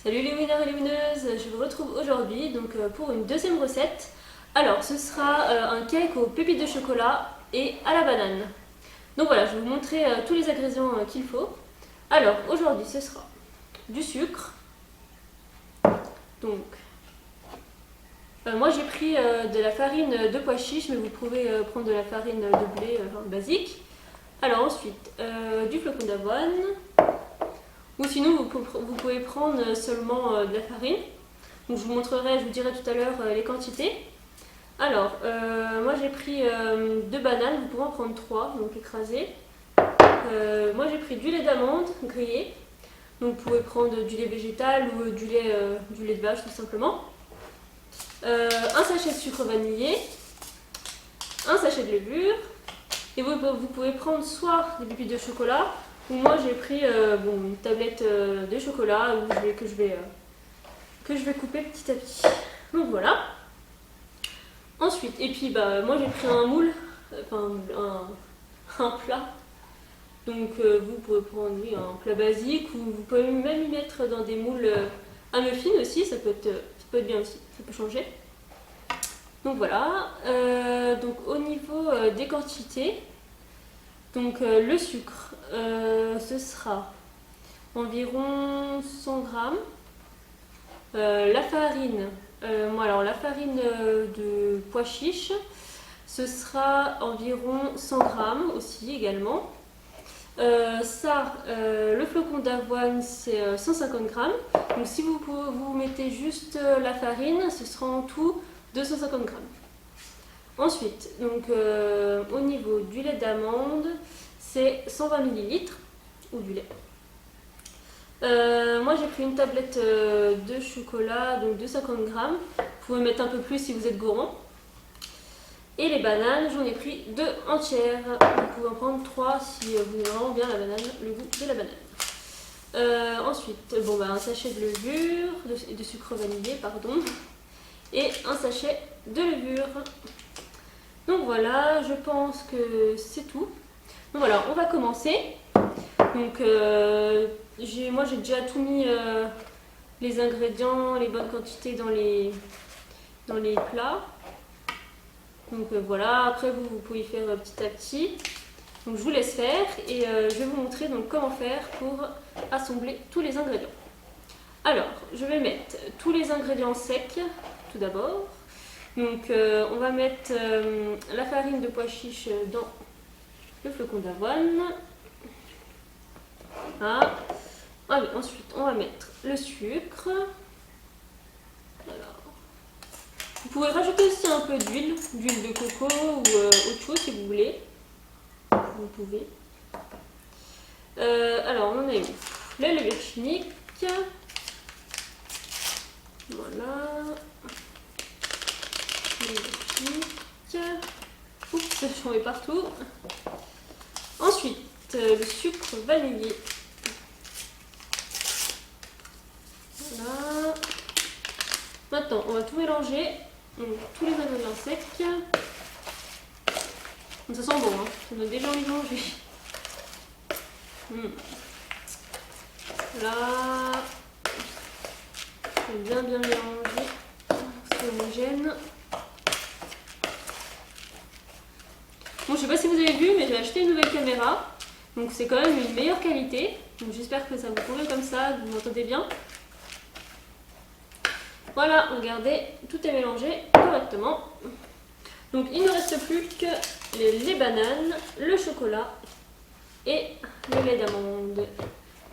Salut les winners et les winneuses, je vous retrouve aujourd'hui pour une deuxième recette. Alors ce sera un cake aux pépites de chocolat et à la banane. Donc voilà, je vais vous montrer tous les ingrédients qu'il faut. Alors aujourd'hui ce sera du sucre. Donc moi j'ai pris de la farine de pois chiches, mais vous pouvez prendre de la farine de blé basique. Alors ensuite du flocon d'avoine. Ou sinon, vous pouvez prendre seulement de la farine. Donc, je vous dirai tout à l'heure les quantités. Alors, moi j'ai pris 2 bananes, vous pouvez en prendre 3, donc écrasées. Moi j'ai pris du lait d'amande grillé. Donc, vous pouvez prendre du lait végétal ou du lait de vache tout simplement. Un sachet de sucre vanillé. Un sachet de levure. Et vous pouvez prendre soit des pépites de chocolat. Moi j'ai pris une tablette de chocolat que je vais couper petit à petit. Donc voilà. Ensuite, et puis moi j'ai pris un moule, un plat. Donc vous pouvez prendre un plat basique ou vous pouvez même y mettre dans des moules à muffins aussi, ça peut être bien aussi, ça peut changer. Donc voilà. Donc au niveau des quantités, donc le sucre, ce sera environ 100 grammes. La farine, la farine de pois chiches, ce sera environ 100 grammes aussi également. Le flocon d'avoine, c'est 150 grammes. Donc si vous mettez juste la farine, ce sera en tout 250 grammes. Ensuite, donc, au niveau du lait d'amande, c'est 120 ml ou du lait. Moi j'ai pris une tablette de chocolat, donc de 50 grammes. Vous pouvez mettre un peu plus si vous êtes gourmand. Et les bananes, j'en ai pris 2 entières. Vous pouvez en prendre 3 si vous aimez vraiment bien le goût de la banane. Ensuite, un sachet de levure, de sucre vanillé, pardon. Et un sachet de levure. Donc voilà, je pense que c'est tout. Donc voilà, on va commencer. Donc moi j'ai déjà tout mis les ingrédients, les bonnes quantités dans les plats. Donc voilà, après vous pouvez faire petit à petit. Donc je vous laisse faire et je vais vous montrer donc comment faire pour assembler tous les ingrédients. Alors, je vais mettre tous les ingrédients secs tout d'abord. Donc on va mettre la farine de pois chiches dans le flocon d'avoine. Voilà. Allez, ensuite on va mettre le sucre. Alors, vous pouvez rajouter aussi un peu d'huile de coco ou autre chose si vous voulez. Vous pouvez. Alors on en a eu la levure chimique. Voilà. Oups, j'en mets partout. Ensuite, le sucre vanillé. Voilà. Maintenant, on va tout mélanger. Donc, tous les ingrédients secs. Donc, ça sent bon, hein. Ça donne déjà envie de manger. Là. Bien mélanger. C'est homogène. Bon, je sais pas si vous avez vu, mais j'ai acheté une nouvelle caméra. Donc c'est quand même une meilleure qualité. Donc j'espère que ça vous convient comme ça, que vous m'entendez bien. Voilà, regardez, tout est mélangé correctement. Donc il ne reste plus que les bananes, le chocolat et le lait d'amande.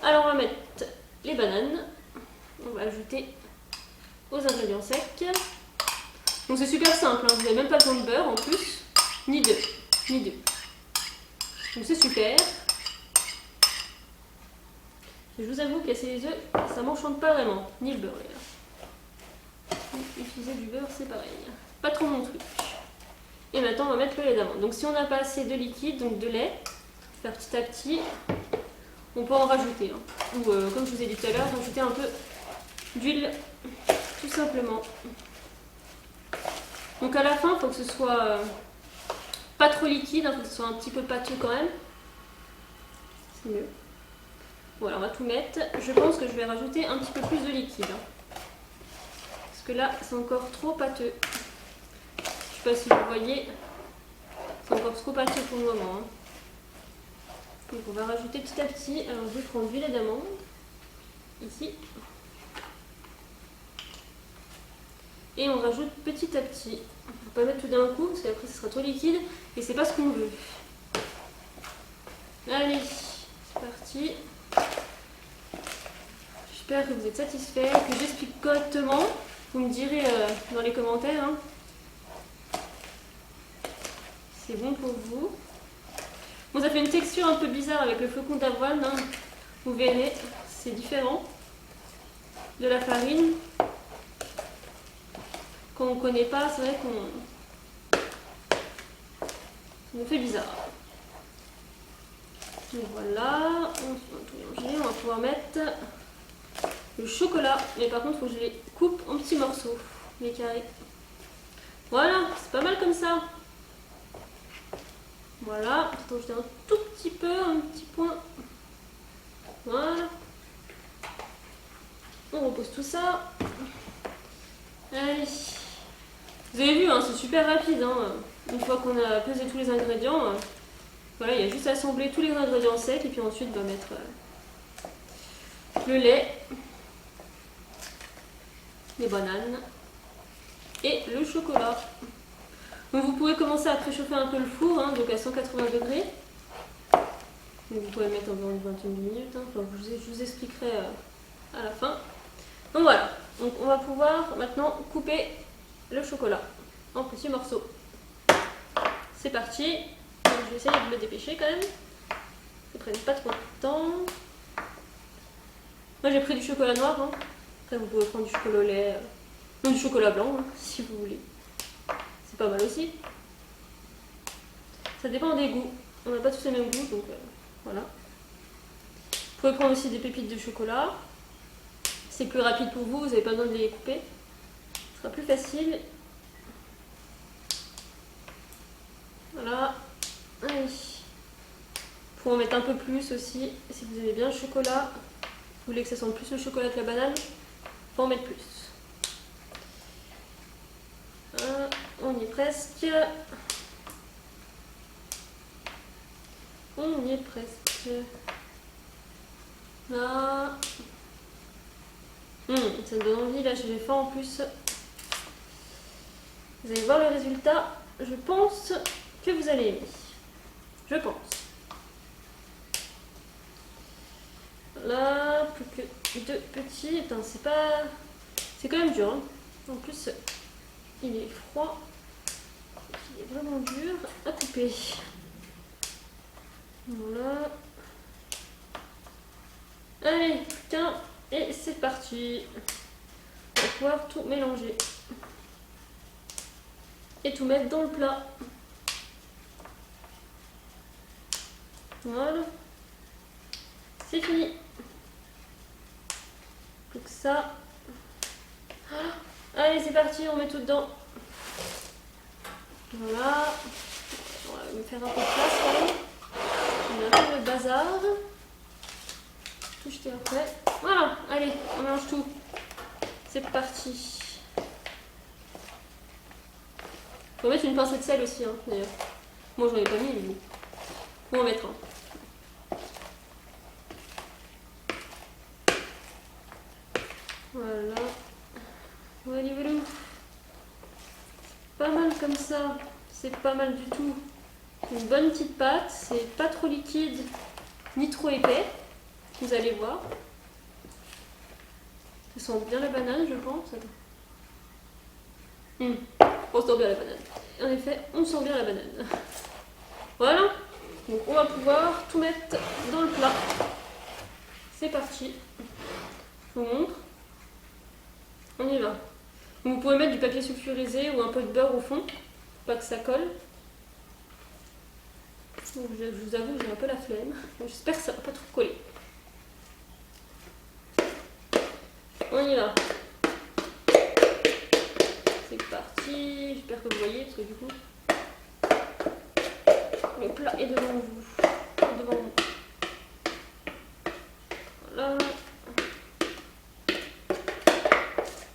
Alors on va mettre les bananes. On va ajouter aux ingrédients secs. Donc c'est super simple, hein. Vous n'avez même pas besoin de beurre en plus, ni d'œufs. Donc c'est super. Et je vous avoue que casser les œufs, ça m'enchante pas vraiment, ni le beurre d'ailleurs. Utiliser du beurre, c'est pareil. Pas trop mon truc. Et maintenant on va mettre le lait d'amande. Donc si on n'a pas assez de liquide, donc de lait, faire petit à petit, on peut en rajouter. Ou comme je vous ai dit tout à l'heure, rajouter un peu d'huile, tout simplement. Donc à la fin, il faut que ce soit pas trop liquide, il faut que ce soit un petit peu pâteux quand même. C'est mieux. Voilà, on va tout mettre. Je pense que je vais rajouter un petit peu plus de liquide. Parce que là, c'est encore trop pâteux. Je sais pas si vous voyez. C'est encore trop pâteux pour le moment. Donc on va rajouter petit à petit. Alors je vais prendre du lait d'amande. Ici. Et on rajoute petit à petit. On ne va pas mettre tout d'un coup, parce qu'après ce sera trop liquide. Et c'est pas ce qu'on veut. Allez, c'est parti. J'espère que vous êtes satisfaits, que j'explique correctement. Vous me direz dans les commentaires. Hein. C'est bon pour vous. Bon, ça fait une texture un peu bizarre avec le flocon d'avoine. Hein. Vous verrez, c'est différent de la farine. Quand on ne connaît pas, c'est vrai qu'on... Ça nous fait bizarre. Donc voilà, on va tout mélanger. On va pouvoir mettre le chocolat. Mais par contre, il faut que je les coupe en petits morceaux, les carrés. Voilà, c'est pas mal comme ça. Voilà, je vais un tout petit peu, un petit point. Voilà. On repose tout ça. Allez. Vous avez vu, hein, c'est super rapide. Hein. Une fois qu'on a pesé tous les ingrédients, voilà, il y a juste à assembler tous les ingrédients secs et puis ensuite on va mettre le lait, les bananes et le chocolat. Donc vous pouvez commencer à préchauffer un peu le four, hein, donc à 180 degrés. Donc vous pouvez mettre environ une vingtaine de minutes. Hein. Enfin, je vous expliquerai à la fin. Donc voilà, donc on va pouvoir maintenant couper le chocolat en petits morceaux. C'est parti. Donc, je vais essayer de me dépêcher quand même. Ça ne prenne pas trop de temps. Moi j'ai pris du chocolat noir. Hein. Après vous pouvez prendre du chocolat au lait, ou du chocolat blanc hein, si vous voulez. C'est pas mal aussi. Ça dépend des goûts. On n'a pas tous les mêmes goûts, donc voilà. Vous pouvez prendre aussi des pépites de chocolat. C'est plus rapide pour vous, vous n'avez pas besoin de les couper. Ce sera plus facile. Voilà. Allez. Vous pouvez en mettre un peu plus aussi, si vous aimez bien le chocolat. Vous voulez que ça sente plus le chocolat que la banane, faut en mettre plus. On y est presque. On y est presque. Là. Ça me donne envie, là j'ai faim en plus. Vous allez voir le résultat. Je pense que vous allez aimer. Je pense. Là, plus que deux petits. Attends, c'est pas... C'est quand même dur. Hein. En plus, il est froid. Il est vraiment dur à couper. Voilà. Allez, putain. Et c'est parti. On va pouvoir tout mélanger. Et tout mettre dans le plat. Voilà. C'est fini. Plus que ça. Allez, c'est parti, on met tout dedans. Voilà. On va me faire un peu de place quand même. On a un peu le bazar. Tout jeter après. Voilà, allez, on mélange tout. C'est parti. Faut mettre une pincée de sel aussi, hein, d'ailleurs. Moi, j'en ai pas mis, mais bon. Faut en mettre un. Voilà. Voilà, voilà. Pas mal comme ça. C'est pas mal du tout. Une bonne petite pâte. C'est pas trop liquide, ni trop épais. Vous allez voir. Ça sent bien la banane, je pense. On sent bien la banane. En effet, on sent bien la banane. Voilà. Donc on va pouvoir tout mettre dans le plat. C'est parti. Je vous montre. On y va. Donc, vous pouvez mettre du papier sulfurisé ou un peu de beurre au fond, pour pas que ça colle. Donc, je vous avoue, j'ai un peu la flemme. J'espère que ça va pas trop coller. On y va. C'est parti. J'espère que vous voyez, parce que du coup, le plat est devant vous. Devant vous. Voilà.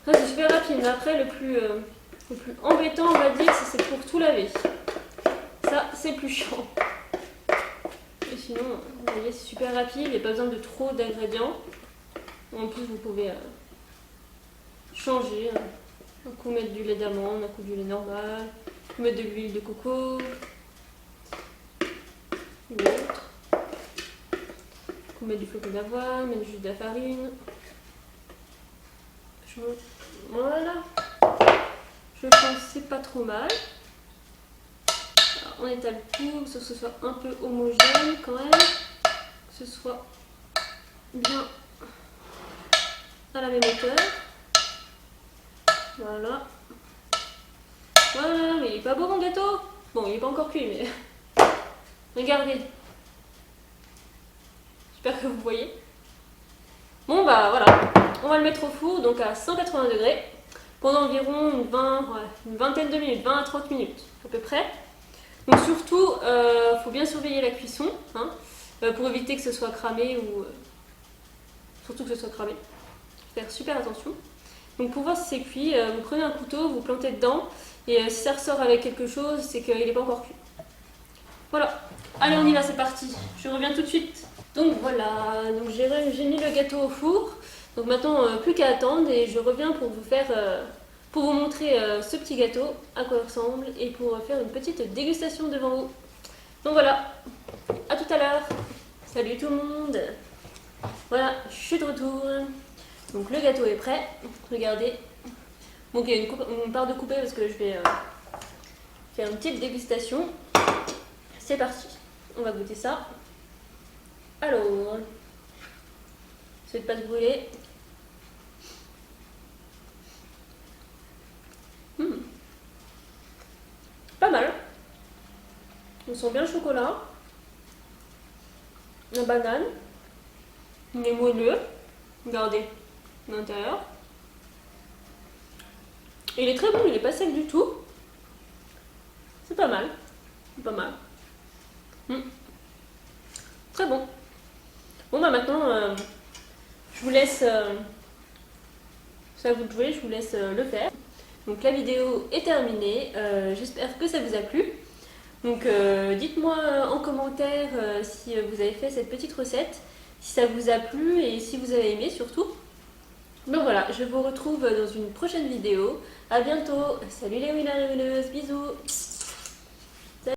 Ça c'est super rapide, mais après le plus embêtant on va dire c'est pour tout laver. Ça c'est plus chiant. Et sinon, vous voyez c'est super rapide, il n'y a pas besoin de trop d'ingrédients. En plus vous pouvez changer. Un coup mettre du lait d'amande, un coup du lait normal, un coup mettre de l'huile de coco. Ou autre. Un coup mettre du flocon d'avoine, mettre juste de la farine. Voilà. Je pense que c'est pas trop mal. Alors, on étale tout, que ce soit un peu homogène quand même. Que ce soit bien à la même hauteur. Voilà. Voilà, mais il est pas beau mon gâteau. Bon, il est pas encore cuit, mais... Regardez. J'espère que vous voyez. Bon bah voilà. On va le mettre au four, donc à 180 degrés. Pendant environ une vingtaine de minutes, 20 à 30 minutes à peu près. Donc surtout, faut bien surveiller la cuisson, hein, pour éviter que ce soit cramé ou... surtout que ce soit cramé. Faire super attention. Donc pour voir si c'est cuit, vous prenez un couteau, vous plantez dedans, et si ça ressort avec quelque chose, c'est qu'il n'est pas encore cuit. Voilà. Allez, on y va, c'est parti. Je reviens tout de suite. Donc voilà, donc j'ai mis le gâteau au four. Donc maintenant, plus qu'à attendre et je reviens pour vous montrer ce petit gâteau, à quoi il ressemble, et pour faire une petite dégustation devant vous. Donc voilà, à tout à l'heure. Salut tout le monde. Voilà, je suis de retour. Donc le gâteau est prêt, regardez. Donc il y a une part de coupée parce que je vais faire une petite dégustation. C'est parti, on va goûter ça. Alors, essayez de pas se brûler. Pas mal. On sent bien le chocolat, la banane, il est moelleux. Regardez l'intérieur. Il est très bon, il est pas sec du tout. C'est pas mal. C'est pas mal. Très bon. Bon bah maintenant, je vous laisse... c'est à vous de jouer, je vous laisse le faire. Donc la vidéo est terminée. J'espère que ça vous a plu. Donc dites-moi en commentaire si vous avez fait cette petite recette, si ça vous a plu et si vous avez aimé surtout. Donc voilà, je vous retrouve dans une prochaine vidéo. A bientôt. Salut les winners et winneuses, bisous.